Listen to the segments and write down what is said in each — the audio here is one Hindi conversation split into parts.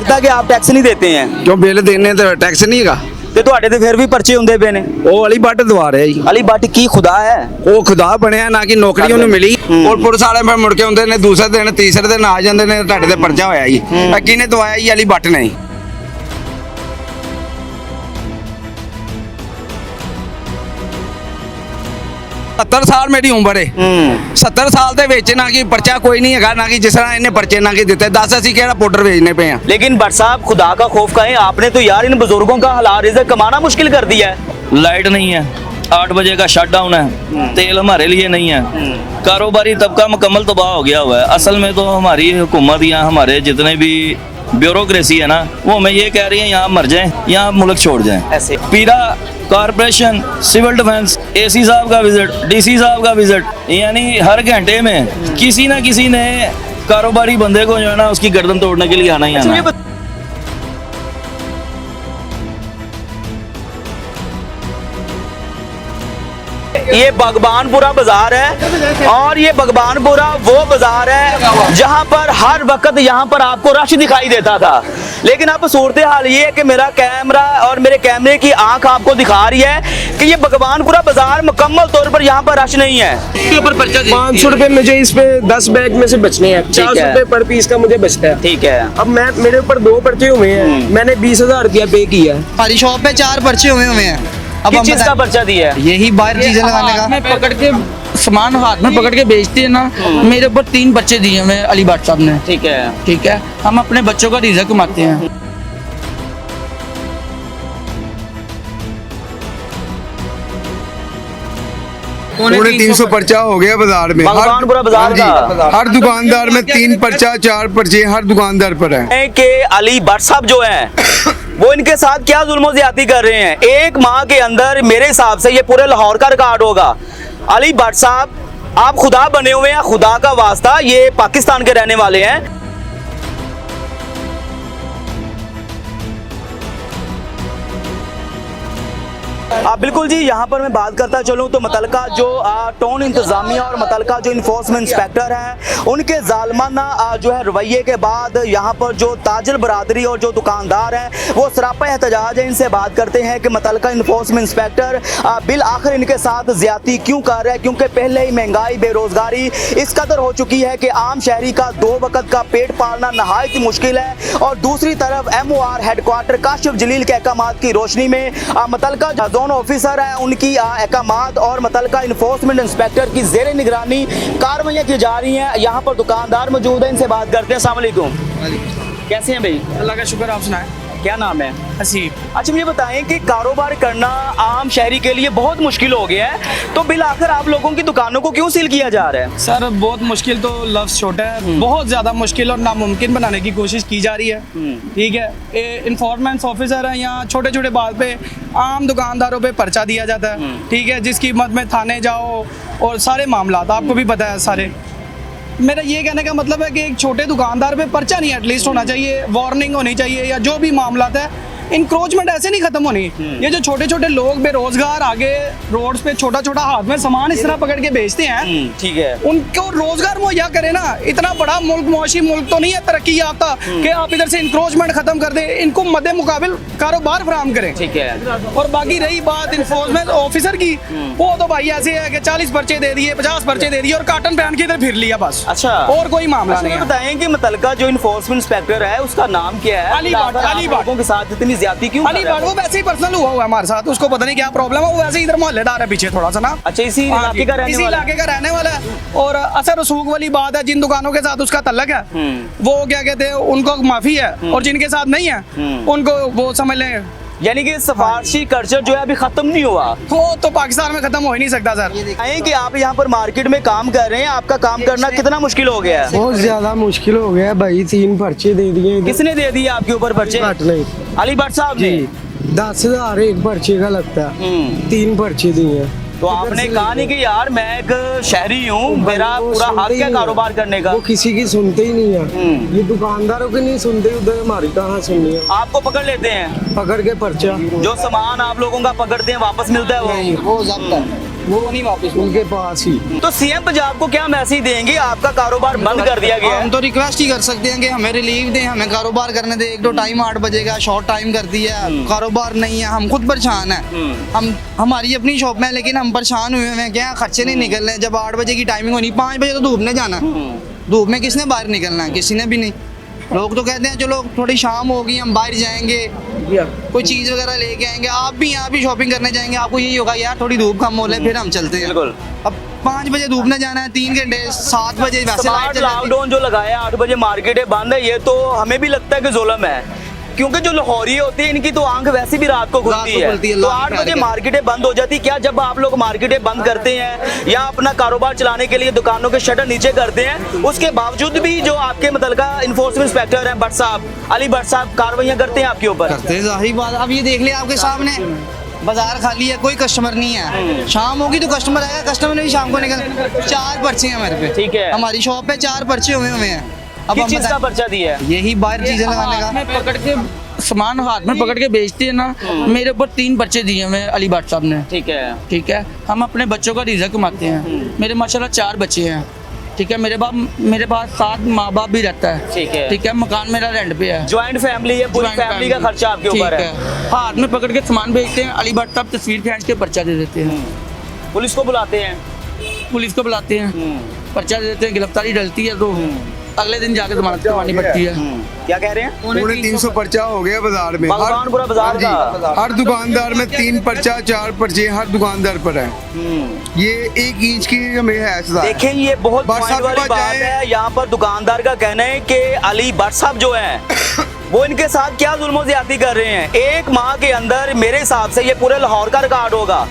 लगता कि आप टैक्स नहीं देते हैं? क्यों बिल देने तो टैक्स नहीं ਹੈਗਾ ਤੇ ਤੁਹਾਡੇ ਤੇ ਫਿਰ ਵੀ ਪਰਚੇ ਹੁੰਦੇ ਪਏ ਨੇ। ਉਹ ਅਲੀ ਬੱਟ ਦਵਾ ਰਿਹਾ ਜੀ। ਅਲੀ ਬੱਟ ਕੀ ਖੁਦਾ ਹੈ? ਉਹ ਖੁਦਾ ਬਣਿਆ ਨਾ ਕਿ ਨੌਕਰੀ ਉਹਨੂੰ ਮਿਲੀ। ਔਰ ਪੁਲਿਸ ਵਾਲੇ ਫਿਰ ਮੁੜ ਕੇ ਆਉਂਦੇ ਨੇ ਦੂਸਰੇ ਦਿਨ ਤੀਸਰੇ ਦਿਨ ਆ ਜਾਂਦੇ ਨੇ ਤੁਹਾਡੇ ਤੇ ਪਰਚਾ ਹੋਇਆ ਜੀ। ਕਿਹਨੇ ਦਵਾਇਆ ਜੀ? ਅਲੀ ਬੱਟ ਨੇ। 70 ਸਾਲ ਮੇਰੀ ਉਮਰ ਹੈ। 70 ਸਾਲ ਦੇ ਵਿੱਚ ਨਾ ਕਿ ਪਰਚਾ ਕੋਈ ਨਹੀਂ ਹੈਗਾ ਨਾ ਕਿ ਜਿਸ ਤਰ੍ਹਾਂ ਇਹਨੇ ਪਰਚੇ ਨਾ ਕਿ ਦਿੱਤੇ। ਦੱਸ ਅਸੀਂ ਕਿਹੜਾ ਪਾਊਡਰ ਵੇਚਨੇ ਪਏ ਆ। लेकिन भट्ट साहब खुदा का खौफ कहें, आपने तो यार इन बुजुर्गों का हलाल रिज़्क कमाना मुश्किल कर दिया है। लाइट नहीं है, 8 बजे का शटडाउन है, तेल हमारे लिए नहीं है, कारोबारी तबका मुकम्मल तबाह हो गया हुआ है। असल में तो हमारी हुकूमत या हमारे जितने भी ब्यूरोक्रेसी है ना, वो हमें ये कह रही है यहाँ मर जाएं, यहाँ मुल्क छोड़ जाएं। ऐसे पीरा कॉरपोरेशन, सिविल डिफेंस, एसी साहब का विजिट, डीसी साहब का विजिट, यानी हर घंटे में किसी ना किसी ने कारोबारी बंदे को जो है ना उसकी गर्दन तोड़ने के लिए आना ही आना है। ये भगवानपुरा बाजार है और ये भगवानपुरा वो बाजार है जहां पर हर वक्त यहाँ पर आपको रश दिखाई देता था, लेकिन अब सूरत हाल ये है कि मेरा कैमरा और मेरे कैमरे की आंख आपको दिखा रही है कि ये भगवानपुरा बाजार मुकम्मल तौर पर यहाँ पर रश नहीं है। 500 रुपए मुझे इस पे 10 बैग में से बचने हैं, 400 रुपए पर पीस का मुझे बचता है। ठीक है। अब मेरे ऊपर 2 पर्चे हुए हैं, मैंने 20,000 रुपया पे किया है। हमारी शॉप पे 4 पर्चे हुए हैं। अब किस हम चीज का पर्चा दिया है? यही बाहर चीजें लगाने का। मैं पकड़ के सामान हाथ में पकड़ के बेचते हैं ना, मेरे ऊपर 3 बच्चे दिए हमें अली भट्ट साहब ने। ठीक है। ठीक है, हम अपने बच्चों का रिज़्क कमाते हैं। पौने 300 पर्चा हो गया बाजार में। भगवानपुरा बाजार का हर दुकानदार में 3 पर्चा 4 पर्चे हर दुकानदार पर है। कि अली भट्ट साहब जो हैं वो इनके साथ क्या जुल्म ज्यादती कर रहे हैं। 1 माह के अंदर मेरे हिसाब से ये पूरे लाहौर का रिकॉर्ड होगा। अली भट्ट साहब आप खुदा बने हुए हैं, खुदा का वास्ता, ये पाकिस्तान के रहने वाले हैं। बिल्कुल जी, यहाँ पर मैं बात करता चलूँ तो मुतलका जो टाउन इंतजामिया और मुतलका जो इन्फोर्समेंट इंस्पेक्टर हैं उनके जालमाना जो है रवैये के बाद यहाँ पर जो ताजर बरादरी और जो दुकानदार हैं वो सरापा एहतजाज है। इनसे बात करते हैं कि मुतलका इन्फोर्समेंट इंस्पेक्टर बिल आखिर इनके साथ ज्यादती क्यों कर रहा है, क्योंकि पहले ही महंगाई बेरोजगारी इस कदर हो चुकी है कि आम शहरी का 2 वक्त का पेट पालना नहायत ही मुश्किल है। और दूसरी तरफ MOR हेडक्वार्टर काशिफ जलील के अहकामात की रोशनी में मुतलका जोन ऑफिसर है उनकी अहकामात और मुतलका इन्फोर्समेंट इंस्पेक्टर की जेर निगरानी कार्रवाइयाँ की जा रही हैं। यहाँ पर दुकानदार मौजूद है, इनसे बात करते हैं। अस्सलाम वालेकुम, कैसे हैं भाई? अल्लाह का शुक्र, आप सुनाएं। क्या नाम है? हसीब। अच्छा मुझे बताएं कि कारोबार करना आम शहरी के लिए बहुत मुश्किल हो गया है, तो बिल आखिर आप लोगों की दुकानों को क्यों सील किया जा रहा है? सर बहुत मुश्किल तो लफ्ज़ छोटा है, बहुत ज़्यादा मुश्किल और नामुमकिन बनाने की कोशिश की जा रही है। ठीक है, इन्फॉर्मेंस ऑफिसर है, यहाँ छोटे छोटे बात पे आम दुकानदारों पे पर्चा दिया जाता है। ठीक है, जिसकी मद में थाने जाओ और सारे मामला आपको भी पता है सारे। मेरा ये कहने का मतलब है कि एक छोटे दुकानदार पे पर्चा नहीं एटलीस्ट होना चाहिए, वार्निंग होनी चाहिए, या जो भी मामला है इंक्रोचमेंट ऐसे नहीं खत्म होनी। ये जो छोटे छोटे लोग बेरोजगार आगे रोड्स पे छोटा छोटा हाथ में सामान इस तरह पकड़ के बेचते हैं, ठीक है, उनको रोजगार मुहैया करे ना। इतना बड़ा मुल्क मुआशी मुल्क तो नहीं है तरक्की याफ्ता कि आप इधर से इंक्रोचमेंट खत्म कर दें, इनको मद्दे मुकाबिल कारोबार फराहम करें। ठीक है। और बाकी रही बात इन्फोर्समेंट ऑफिसर की, वो तो भाई ऐसे है कि 40 पर्चे दे दिए, 50 पर्चे दे दिए और कार्टन पहन के इधर फिर लिया बस। अच्छा, और कोई मामला नहीं है। बताएं कि मुतलका जो इन्फोर्समेंट इंस्पेक्टर है उसका नाम क्या है? अली भट्ट के साथ इतनी ज्यादती क्यों? अली भट्ट, वो वैसे ही पर्सनल हुआ है हमारे साथ, उसको पता नहीं क्या प्रॉब्लम है, वो वैसे ही इधर मोहल्लेदार है पीछे थोड़ा सा ना। अच्छा, इसी इलाके का रहने वाला है। और असर रसूख वाली बात है, जिन दुकानों के साथ उसका तल्लक है वो क्या कहते हैं उनको माफी है, और जिनके साथ नहीं है उनको वो समझ लें, यानी कि सफारशी कल्चर जो है अभी खत्म नहीं हुआ। वो तो पाकिस्तान में खत्म हो ही नहीं सकता सर। ये कि आप यहाँ पर मार्केट में काम कर रहे हैं, आपका काम करना कितना मुश्किल हो गया है? बहुत ज्यादा मुश्किल हो गया भाई। 3 पर्चे दे दिए। किसने दे दिए आपके ऊपर पर्चे? नहीं, अली भट्ट साहब ने। 10,000 एक पर्चे का लगता है, 3 पर्चे दिए। तो आपने कहा नहीं कि यार मैं एक शहरी हूँ, मेरा पूरा हक है कारोबार करने का? वो किसी की सुनते ही नहीं है, ये दुकानदारों की नहीं सुनते, उधर हमारी कहाँ सुननी है। आपको पकड़ लेते हैं, पकड़ के पर्चा। जो सामान आप लोगों का पकड़ते हैं वापस मिलता है वो जब्त है। वो नहीं वापस उनके पास ही। तो सीएम पंजाब को क्या मैसेज देंगे? आपका कारोबार बंद कर दिया गया हम है। तो रिक्वेस्ट ही कर सकते हैं कि हमें रिलीफ दें, हमें कारोबार करने दें। एक तो टाइम 8 बजे का शॉर्ट टाइम कर दिया है, कारोबार नहीं है, हम खुद परेशान हैं। हम हमारी अपनी शॉप में, लेकिन हम परेशान हुए हैं, क्या खर्चे नहीं निकल रहे। जब 8 बजे की टाइमिंग होनी, 5 बजे तो धूप में जाना, धूप में किसने बाहर निकलना है? किसी ने भी नहीं। लोग तो कहते हैं चलो थोड़ी शाम होगी हम बाहर जाएंगे, कोई चीज़ वगैरह लेके आएंगे। आप भी यहाँ भी शॉपिंग करने जाएंगे, आपको यही होगा यार थोड़ी धूप कम हो ले, फिर हम चलते हैं। बिल्कुल। अब 5 बजे धूप में जाना है, 3 घंटे, 7 बजे वैसे स्मार्ट लाइट चल जाती है। लॉकडाउन जो लगाया 8 बजे मार्केटें बंद है, ये तो हमें भी लगता है कि जुल्म है, क्योंकि जो लाहौरी होती है इनकी तो आंख वैसे भी रात को खुलती है। तो 8 बजे मार्केटें बंद हो जाती। क्या जब आप लोग मार्केटें बंद करते हैं या अपना कारोबार चलाने के लिए दुकानों के शटर नीचे करते हैं, उसके बावजूद भी जो आपके मुतलका इन्फोर्समेंट इंस्पेक्टर हैं भट्ट साहब, अली भट्ट साहब, कार्रवाइयाँ करते हैं आपके ऊपर? करते हैं, जाहिर बात। अब ये देख ले आपके सामने, बाजार खाली है, कोई कस्टमर नहीं है। शाम होगी तो कस्टमर आएगा, कस्टमर ने भी शाम को निकल। 4 पर्चे हैं हमारे पे। ठीक है। हमारी शॉप पे 4 पर्चे हुए हैं। अब किस हम चीज़ का बताएं, पर्चा दिया है? यही बाहर चीजें लगाने हाथ में का। पकड़ के सामान हाथ में पकड़ के बेचते हैं ना। मेरे ऊपर 3 पर्चे दिए हुए अली भट्ट साहब ने। ठीक है। ठीक है, हम अपने बच्चों का रिज़्क कमाते हैं। मेरे माशाल्लाह 4 बच्चे हैं। ठीक है, मेरे पास 7 माँ बाप भी रहता है। ठीक है। ठीक है, मकान मेरा रेंट पे है। ज्वाइंट फैमिली है, पूरी Joint फैमिली का family। खर्चा आपके ऊपर ठीक है। हाथ में पकड़ के सामान बेचते हैं। अली भट्ट साहब तस्वीर खींच के पर्चा दे देते हैं। पुलिस को बुलाते हैं। पुलिस को बुलाते हैं, पर्चा दे देते हैं, गिरफ्तारी डलती है तो अगले दिन जाकर जमानत करवानी पड़ती है। क्या कह रहे हैं? पूरे 300 पर्चा हो गया बाजार में। भगवानपुरा बाजार का। हर दुकानदार में 3 पर्चा 4 पर्चे हर दुकानदार पर है। ये 1 इंच की हमें है सजा। देखें, ये बहुत भट्ट पॉइंट साहब वाली के बात पास है। यहाँ पर दुकानदार का कहना है कि अली भट्ट साहब जो हैं वो इनके साथ क्या जुल्म ज्यादती कर रहे हैं। 1 माह के अंदर मेरे हिसाब से ये पूरे लाहौर का रिकॉर्ड होगा।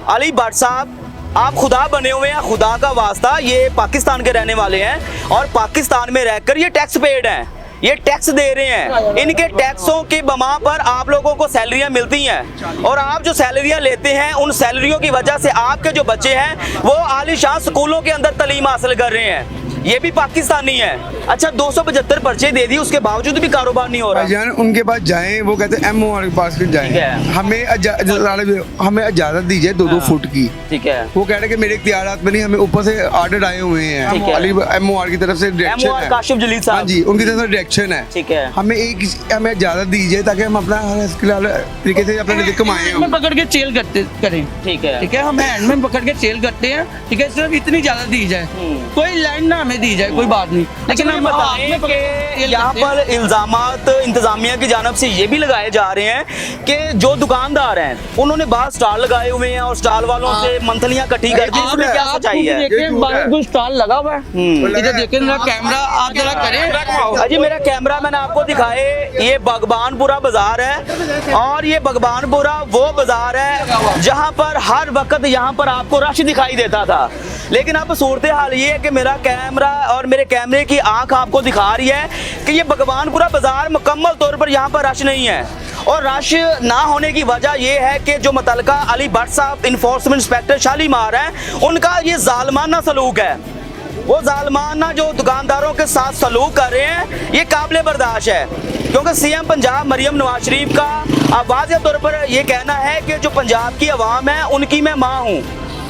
अली भट्ट साहब आप खुदा बने हुए हैं, खुदा का वास्ता। ये पाकिस्तान के रहने वाले हैं और पाकिस्तान में रहकर ये टैक्स पेड हैं, ये टैक्स दे रहे हैं। इनके टैक्सों के बमा पर आप लोगों को सैलरियां मिलती हैं और आप जो सैलरियां लेते हैं उन सैलरियों की वजह से आपके जो बच्चे हैं वो आलीशान स्कूलों के अंदर तालीम हासिल कर रहे हैं। ये भी पाकिस्तानी है। अच्छा, 275 पर्चे दे दिए, उसके बावजूद भी कारोबार नहीं हो रहा। भाईजान उनके पास जाएं, वो कहते हैं MOR के पास ठीक जाएं, है। हमें इजाजत दीजिए 2-2 फुट की। ठीक है। वो कह रहे हैं कि मेरे इख्तियारात में नहीं, हमें ऊपर से ऑर्डर आए हुए हैं। ठीक है। अली MOR की तरफ से डायरेक्शन MOR है। काशिफ जलील हाँ साहब। जी, उनकी तरफ से डायरेक्शन है। ठीक है। हमें इजाजत दीजिए ताकि हम अपना तरीके से अपना रिज़्क कमाएं। हैंड में पकड़ के सेल करते करें। ठीक है। ठीक है, हम हैंड में पकड़ के सेल करते हैं। ठीक है, सिर्फ इतनी इजाजत दी जाए, कोई लैंड ना हमें दी जाए, कोई बात नहीं। लेकिन हम बताएं कि यहाँ पर इल्जामात इंतजामिया की जानब से ये भी लगाए जा रहे हैं कि जो दुकानदार हैं उन्होंने बाहर स्टॉल लगाए हुए हैं और स्टॉल वालों से मंथलियाँ इकट्ठी कर दी। इसमें क्या सच्चाई है? देखें, बाहर कोई स्टॉल लगा हुआ है। इधर देखें, जरा कैमरा आप जरा करें। अजी मेरा कैमरा मैंने आपको दिखाए, ये भगवानपुरा बाजार है और ये भगवानपुरा वो बाजार है जहाँ पर हर वक्त यहाँ पर आपको रश दिखाई देता था। लेकिन अब सूरत हाल ये है कि मेरा कैमरा और मेरे कैमरे की आंख आपको दिखा रही है कि ये भगवानपुरा बाजार मुकम्मल तौर पर यहाँ पर रश नहीं है। और रश ना होने की वजह यह है कि जो मुतलका अली भट्ट साहब इन्फोर्समेंट इंस्पेक्टर शालीमार हैं, उनका ये जालमाना सलूक है। वो जालमाना जो दुकानदारों के साथ सलूक कर रहे हैं, ये काबिल बर्दाश्त है। क्योंकि सीएम पंजाब मरियम नवाज शरीफ का वाज़ेह तौर पर ये कहना है कि जो पंजाब की आवाम है उनकी मैं माँ हूँ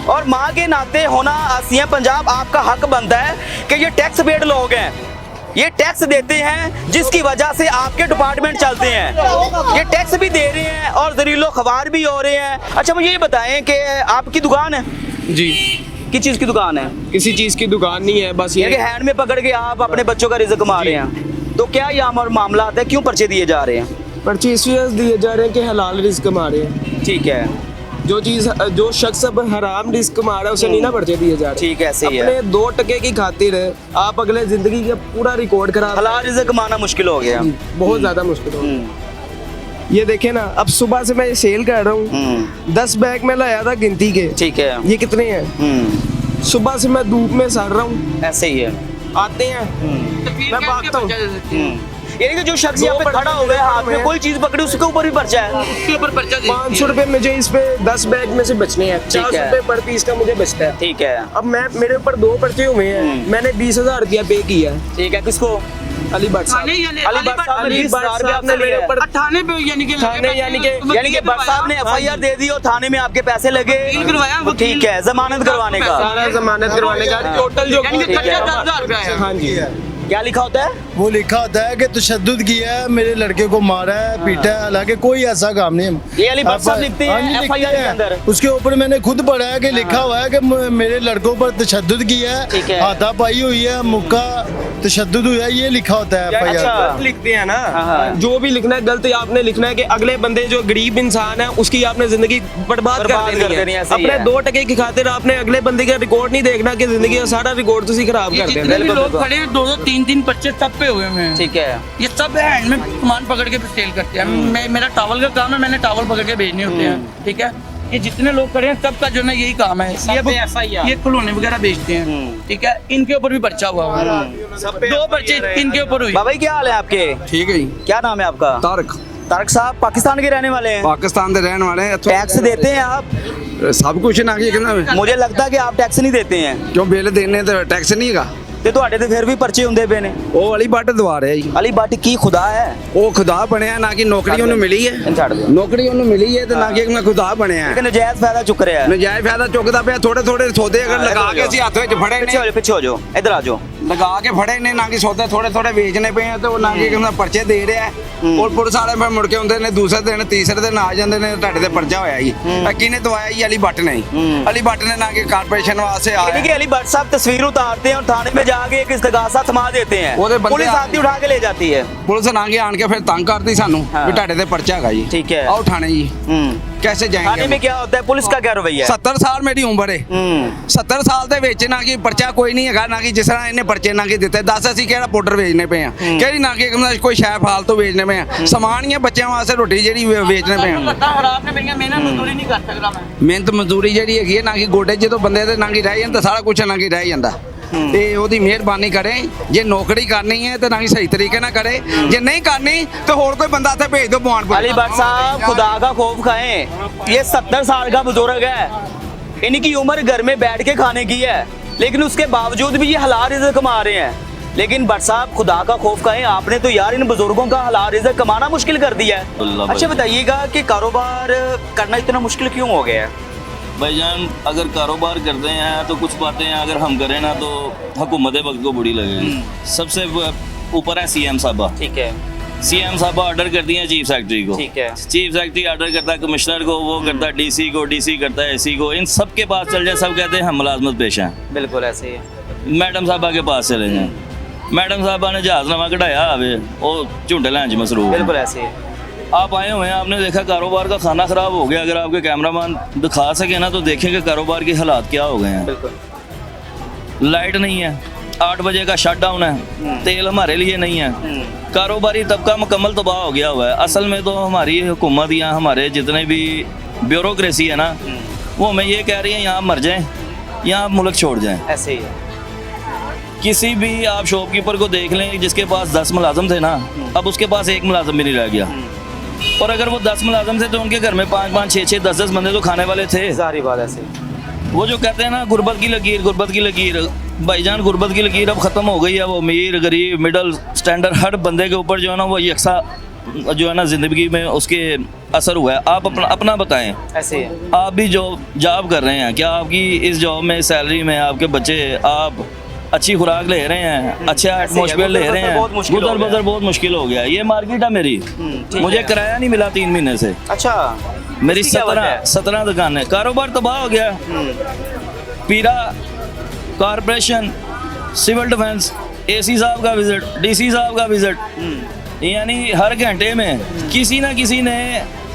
और माँ के नाते होना सीएम पंजाब आपका हक बनता है कि ये टैक्स पेड लोग हैं, ये टैक्स देते हैं जिसकी वजह से आपके डिपार्टमेंट चलते हैं। ये टैक्स भी दे रहे हैं और जरीलो खबार भी हो रहे हैं। अच्छा, मुझे ये बताएं कि आपकी दुकान है? जी, किस चीज़ की दुकान है? किसी चीज की दुकान नहीं है, बस ये ये हैंड में पकड़ के आप अपने बच्चों का रिज़्क कमा रहे हैं, तो क्या यहाँ पर मामला आता है? क्यों पर्चे दिए जा रहे हैं? पर्चे इसलिए दिए जा रहे हैं कि हलाल रिस्क कमा रहे हैं। ठीक है। जो शख्स अब हराम रिस्क कमा रहा है उसे नहीं ना पर्चे दिए जा रहे। ठीक है, सही है। अपने 2 टके की खातिर आप अगले जिंदगी का पूरा रिकॉर्ड खराब, हलाल रिज़्क कमाना मुश्किल हो गया। बहुत ज्यादा मुश्किल हो गया। ये देखे ना, अब सुबह से मैं ये सेल कर रहा हूँ, 10 बैग में लाया था गिनती के। ठीक है। ये कितने हैं? सुबह से मैं धूप में सड़ रहा हूँ, ऐसे ही है। आते हैं मैं भागता हूँ। यानी कि जो शख्स यहाँ पे खड़ा हुआ है, हाथ में कोई चीज पकड़ी, उसके ऊपर भी पर्चा है। उसके ऊपर पर्चा दे 500 रुपए मुझे इस पे 10 बैग में से बचने हैं। 400 है। रुपए पर पीस का मुझे बचता है। ठीक है। अब मेरे ऊपर 2 पर्चे हुए हैं, मैंने 20,000 रुपया पे किया है। ठीक है। किसको? अली भट्ट साहब। थाने यानी अली भट्ट साहब ने 20 हजार रुपये आपसे लिए ऊपर थाने पे यानी कि थाने यानी कि भट्ट साहब ने FIR दे दी और थाने में आपके पैसे लगे, वकील करवाया, वो ठीक है, जमानत करवाने का। सारा जमानत करवाने का टोटल जो यानी कि खर्चा 10,000 रुपया है। हाँ जी। क्या लिखा होता है? वो लिखा होता है कि तशद्दुद किया है, मेरे लड़के को मारा है, पीटा है, हालांकि कोई ऐसा काम नहीं है। ये अली भट्ट साहब लिखते हैं हाँ जी, लिखते FIR के हैं। अंदर। उसके ऊपर मैंने खुद पढ़ा है कि लिखा हुआ है कि मेरे लड़कों पर तशद्दुद किया ठीक है। है, हाथापाई हुई है, मुक्का तशद्दुद हुआ है, ये लिखा होता है FIR अच्छा। पर। गलत लिखते हैं ना, हाँ। जो भी लिखना है गलत आपने लिखना है कि अगले बंदे जो गरीब इंसान है उसकी आपने जिंदगी बर्बाद कर देनी है। ऐसे ही अपने है। 2 टके की खातिर आपने अगले बंदे का रिकॉर्ड नहीं देखना कि जिंदगी का सारा रिकॉर्ड तुसी खराब ये कर जितने देना। भी बिल्कुल, लोग बिल्कुल। खड़े हैं 2-2 3-3 बच्चे सब पे हुए हैं। ठीक है। ये सब हैंड में सामान पकड़ के सेल करते हैं। मेरा टावल का काम है, मैंने टावल पकड़ के भेजने होते हैं। ठीक है, ये जितने लोग खड़े हैं सबका जो है यही काम है। ये खिलौने वगैरह बेचते हैं। ठीक है, इनके ऊपर भी पर्चा हुआ है। 2 पर्चे इनके ऊपर हुई। बाबा जी क्या हाल है आपके? ठीक है जी। क्या नाम है आपका? तारक तारक साहब पाकिस्तान के रहने वाले हैं? पाकिस्तान ਦੇ ਰਹਿਣ ਵਾਲੇ ਇੱਥੋਂ टैक्स देते हैं आप? ਸਭ ਕੁਝ ਨਾ ਕੀ ਕਹਿੰਦਾ मुझे लगता है कि आप टैक्स नहीं देते हैं ਕਿਉਂ ਬਿੱਲ ਦੇਣੇ ਤੇ ਟੈਕਸ ਨਹੀਂ ਹੈਗਾ ਤੇ ਤੁਹਾਡੇ ਤੇ ਫਿਰ ਵੀ ਪਰਚੇ ਹੁੰਦੇ ਪਏ ਨੇ। ਉਹ ਅਲੀ ਭੱਟ ਦਵਾ ਰਿਹਾ ਜੀ ਅਲੀ ਭੱਟ ਕੀ ਖੁਦਾ ਹੈ? ਉਹ ਖੁਦਾ ਬਣਿਆ ਨਾ ਕਿ ਨੌਕਰੀ ਉਹਨੂੰ ਮਿਲੀ ਹੈ ਇਹਨੂੰ ਛੱਡ ਦਿਓ। ਨੌਕਰੀ ਉਹਨੂੰ ਮਿਲੀ ਹੈ ਤੇ ਨਾ ਕਿ ਮੈਂ ਖੁਦਾ ਬਣਿਆ ਇੱਕ ਨਜਾਇਜ਼ ਫਾਇਦਾ ਚੁੱਕ ਰਿਹਾ ਹੈ। ਨਜਾਇਜ਼ ਫਾਇਦਾ ਚੁੱਕਦਾ ਪਿਆ ਥੋੜੇ ਥੋੜੇ ਸੌਦੇ ਅਗਰ ਲਗਾ ਕੇ ਅਸੀਂ ਹੱਥ ਵਿੱਚ ਫੜੇ ਪਿੱਛੇ ਹੋ ਨੇ ਜਾਓ, ਪਿੱਛੇ ਹੋ ਜਾਓ, ਇੱਧਰ ਆ ਜਾਓ। ਲਗਾ ਕੇ ਫੜੇ ਨੇ ਨਾ ਕਿ ਸੌਦੇ ਥੋੜੇ ਥੋੜੇ ਵੇਚਣੇ ਪਏ ਆ ਤੇ ਉਹ ਨਾ ਕਿ ਕਹਿੰਦਾ ਪਰਚੇ ਦੇ ਰਿਹਾ ਹੈ। ਔਰ ਪੁਲਿਸ ਵਾਲੇ ਫਿਰ ਮੁੜ ਕੇ ਆਉਂਦੇ ਨੇ ਦੂਸਰੇ ਦਿਨ ਤੀਸਰੇ ਦਿਨ ਆ ਜਾਂਦੇ ਨੇ ਤੁਹਾਡੇ ਤੇ ਪਰਚਾ ਹੋਇਆ ਜੀ ਇਹ ਕਿਹਨੇ ਦਵਾਇਆ ਜੀ ਅਲੀ ਭੱਟ ਨੇ ਅਲੀ ਭੱਟ ਨੇ ਨਾ ਕਿ कारपोरेशन वास्ते यानी कि आया अली भट्ट साहब तस्वीर उतारते हैं और थाने में जाके एक इस्तगासा थमा देते हैं, ਉਹਦੇ ਬੰਦੇ पुलिस आती उठा के ले जाती है। ਪੁਲਿਸ ਨਾ ਕੇ ਆਣ ਕੇ ਫਿਰ ਤੰਗ ਕਰਦੀ ਸਾਨੂੰ हाँ। ਵੀ ਤੁਹਾਡੇ ਤੇ ਪਰਚਾ ਹੈਗਾ ਜੀ ठीक है। ਆਓ ਥਾਣੇ ਜੀ कैसे थाने जाएंगे में क्या होता है, पुलिस का क्या रवैया है? 70 ਸਾਲ ਮੇਰੀ ਉਮਰ ਹੈ 70 ਸਾਲ ਦੇ ਵਿੱਚ ਨਾ ਕਿ ਪਰਚਾ ਕੋਈ ਨਹੀਂ ਹੈਗਾ ਨਾ ਕਿ ਜਿਸ ਤਰ੍ਹਾਂ ਇਹਨੇ ਪਰਚੇ ਨਾ ਕਿ ਦਿੱਤੇ ਦੱਸ ਅਸੀਂ ਕਿਹੜਾ ਪਾਊਡਰ ਵੇਚਨੇ ਪਏ ਆ ਕਿਹੜੀ ਨਾ ਕਿ ਕੋਈ ਸ਼ੈ ਫਾਲਤੂ ਵੇਚਨੇ ਪਏ ਆ ਸਮਾਨ ਹੀ ਆ ਬੱਚਿਆਂ ਵਾਸਤੇ ਰੋਟੀ ਜਿਹੜੀ ਵੇਚਨੇ ਪਏ ਆ ਲੱਤਾਂ ਖਰਾਬ ਨੇ ਪਈਆਂ, ਮਿਹਨਤ ਮਜ਼ਦੂਰੀ ਨਹੀਂ ਕਰ ਸਕਦਾ ਮੈਂ। ਮਿਹਨਤ ਮਜ਼ਦੂਰੀ ਜਿਹੜੀ ਹੈਗੀ ਹੈ ਨਾ ਕਿ ਗੋਡੇ ਜਦੋਂ ਬੰਦੇ ਦੇ ਨਾ ਕਿ ਰਹਿ ਜਾਂਦਾ ਸਾਰਾ ਕੁਝ ਨਾ ਕਿ ਰਹਿ ਜਾਂਦਾ ਤੇ ਉਹਦੀ ਮਿਹਰਬਾਨੀ ਕਰੇ ਜੇ ਨੌਕਰੀ ਕਰਨੀ ਹੈ ਤੇ ਨਾ ਕਿ ਸਹੀ ਤਰੀਕੇ ਨਾਲ ਕਰੇ ਜੇ ਨਹੀਂ ਕਰਨੀ ਤੇ ਹੋਰ ਕੋਈ ਬੰਦਾ ਇੱਥੇ ਭੇਜ ਦਿਓ ਬਵਾਨਪੁਰ अली भट्ट साहब खुदा का खौफ खाएं, ये 70 साल का बुजुर्ग है, इनकी उम्र घर में बैठ के खाने की है, लेकिन उसके बावजूद भी ये हलाल रिज़्क़ कमा रहे हैं। लेकिन भट्ट साहब खुदा का खौफ खाएं, आपने तो यार इन बुजुर्गों का हलाल रिज़्क़ कमाना मुश्किल कर दिया है। अल्लाह अच्छा बताइएगा कि कारोबार करना इतना मुश्किल क्यों हो गया है? भाईजान अगर कारोबार करते हैं तो कुछ बातें अगर हम करें ना तो हुकूमत वक्त को बुरी लगेगी। सबसे ऊपर है CM साहबा। ठीक है। CM साहबा ऑर्डर करती हैं चीफ सेक्रेटरी को, ठीक है। चीफ सेक्रेटरी ऑर्डर करता है कमिश्नर को, वो करता है DC को, DC करता है AC को, इन सब के पास चल जाए सब कहते हैं हम मुलाजमत पेश हैं। बिल्कुल ऐसे ही है। मैडम साहबा के पास चले जाएं, मैडम साहबा ने जहाजनामा कढ़ाया आवे वो झुंडे लैंच मसरूफ। बिल्कुल ऐसे ही है। आप आए हुए हैं, आपने देखा कारोबार का खाना खराब हो गया, अगर आपके कैमरामैन दिखा सके ना तो देखें कि कारोबार के हालात क्या हो गए हैं। बिल्कुल। लाइट नहीं है, 8 बजे का शट डाउन है, तेल हमारे लिए नहीं है, कारोबारी तबका मुकम्मल तबाह हो गया हुआ है। असल में तो हमारी हुकूमत या हमारे जितने भी ब्यूरोक्रेसी है ना वो हमें ये कह रही है यहाँ मर जाएं, यहाँ मुल्क छोड़ जाएं। ऐसे ही है। किसी भी आप शॉपकीपर को देख लें जिसके पास 10 मुलाजम थे ना, अब उसके पास एक मुलाजम भी नहीं रह गया। और अगर वो 10 मुलाजम थे तो उनके घर में 5-5, 6-6, 10-10 बंदे तो खाने वाले थे। सारी बात ऐसे ही। वो जो कहते हैं ना गुर्बत की लकीर, गुर्बत की लकीर, भाईजान गुर्बत की लकीर अब ख़त्म हो गई है। वो अमीर गरीब मिडल स्टैंडर्ड हर बंदे के ऊपर जो है ना वो यकसा जो है ना ज़िंदगी में उसके असर हुआ है। आप अपना बताएं, ऐसे ही है। आप भी जॉब कर रहे हैं, क्या आपकी इस जॉब में सैलरी में आपके बच्चे आप अच्छी खुराक ले रहे हैं, अच्छा एटमॉस्फेयर ले रहे हैं? बहुत मुश्किल हो गुजर गया। बजर बहुत मुश्किल हो गया। ये मार्केट है मेरी, ठीक मुझे है। किराया नहीं मिला 3 महीने से। अच्छा मेरी इसकी क्या वजह है? 17 दुकानें, कारोबार तबाह हो गया। पीरा कारपोरेशन, सिविल डिफेंस, AC साहब का विजिट, DC साहब का विजिट, यानी हर घंटे में किसी ना किसी ने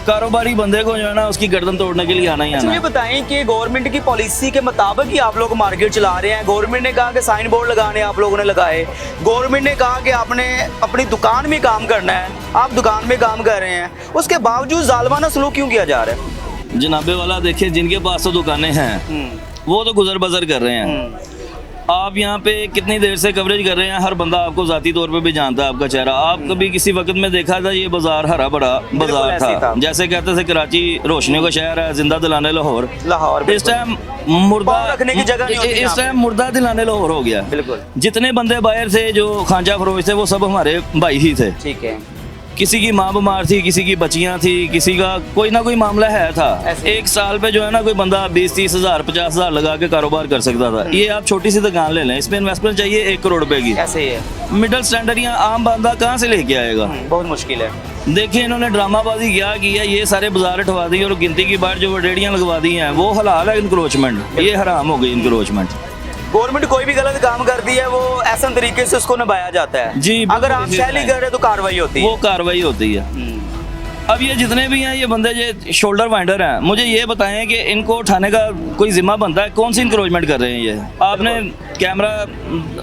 कारोबारी बंदे को जो है ना उसकी गर्दन तोड़ने के लिए आना ही अच्छा आना ये है। बताएं कि गवर्नमेंट की पॉलिसी के मुताबिक ही आप लोग मार्केट चला रहे हैं? गवर्नमेंट ने कहा कि साइन बोर्ड लगाने आप लोगों ने लगाए, गवर्नमेंट ने कहा कि आपने अपनी दुकान में काम करना है, आप दुकान में काम कर रहे हैं, उसके बावजूद जालिमाना सलूक क्यों किया जा रहा है? जनाबे वाला देखिए जिनके पास तो दुकानें हैं वो तो गुजर बसर कर रहे हैं। आप यहाँ पे कितनी देर से कवरेज कर रहे हैं, हर बंदा आपको ज़ाती तौर पे भी जानता है, आपका चेहरा। आप कभी किसी वक्त में देखा था ये बाजार हरा भरा बाजार ऐसे ही था। जैसे कहते थे कराची रोशनियों का शहर है, जिंदा दिलाने लाहौर। लाहौर इस टाइम मुर्दा पाँव रखने की जगह नहीं होती यहाँ इस टाइम मुर्दा दिलाने लाहौर हो गया। बिल्कुल। जितने बंदे बाहर थे जो खांचा फरोश थे वो सब हमारे भाई ही थे। ठीक है। किसी की माँ बीमार थी, किसी की बच्चियां थी, किसी का कोई ना कोई मामला है था। ऐसे। एक एक साल पे जो है ना कोई बंदा 20-30 हज़ार 50 हज़ार लगा के कारोबार कर सकता था। ये आप छोटी सी दुकान ले लें, इसमें इन्वेस्टमेंट चाहिए 1 करोड़ रुपए की। ऐसे ही है, मिडिल स्टैंडर्ड या आम बंदा कहाँ से लेके आएगा? बहुत मुश्किल है। देखिए इन्होंने ड्रामाबाजी क्या की है, ये सारे बाजार हटवा दी और गिनती की बार जो रेडियाँ लगवा दी हैं वो हलाल है इंक्रोचमेंट, ये हराम हो गई इंक्रोचमेंट। गवर्नमेंट कोई भी गलत काम करती है वो ऐसा तरीके से उसको निभाया जाता है जी, अगर आप बिल्कुल। शैली कर रहे हैं तो कार्रवाई होती है। वो कार्रवाई होती है। अब ये जितने भी हैं ये बंदे जो शोल्डर वाइंडर हैं, मुझे ये बताएं कि इनको उठाने का कोई जिम्मा बनता है? कौन सी इंक्रोचमेंट कर रहे हैं ये? आपने कैमरा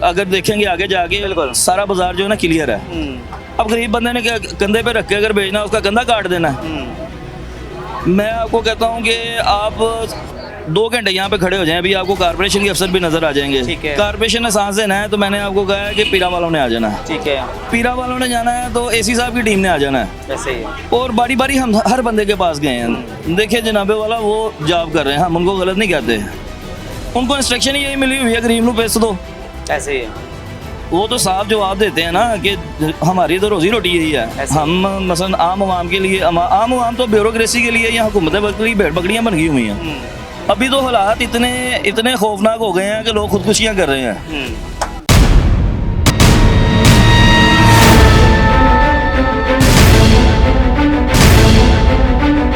अगर देखेंगे आगे जाके सारा बाजार जो है ना क्लियर है। अब गरीब बंदे ने क्या कंधे पे रख के अगर बेचना है, उसका कंधा काट देना है। मैं आपको कहता हूँ कि आप 2 घंटे यहाँ पे खड़े हो जाएं, अभी आपको कारपोरेशन के अफसर भी नजर आ जाएंगे। ठीक है। कारपोरेशन ने सांस देना है तो मैंने आपको कहा है कि पीरा वालों ने आ जाना है। ठीक है, पीरा वालों ने जाना है तो एसी साहब की टीम ने आ जाना है। ऐसे ही है। और बारी बारी हम हर बंदे के पास गए हैं। देखिए जनाबे वाला वो जॉब कर रहे हैं, हम उनको गलत नहीं कहते। उनको इंस्ट्रक्शन ही यही मिली हुई है, गरीब को पैसे दो। ऐसे ही है। वो तो साफ जवाब देते हैं ना कि हमारी तो रोजी रोटी यही है। ऐसे। हम मसलन आम आवाम के लिए आम आवाम तो ब्यूरोक्रेसी के लिए यहाँ हुकूमत बकरी भेड़ बकरियाँ बन गई हुई हैं। अभी तो हालात इतने खौफनाक हो गए हैं कि लोग खुदकुशियाँ कर रहे हैं।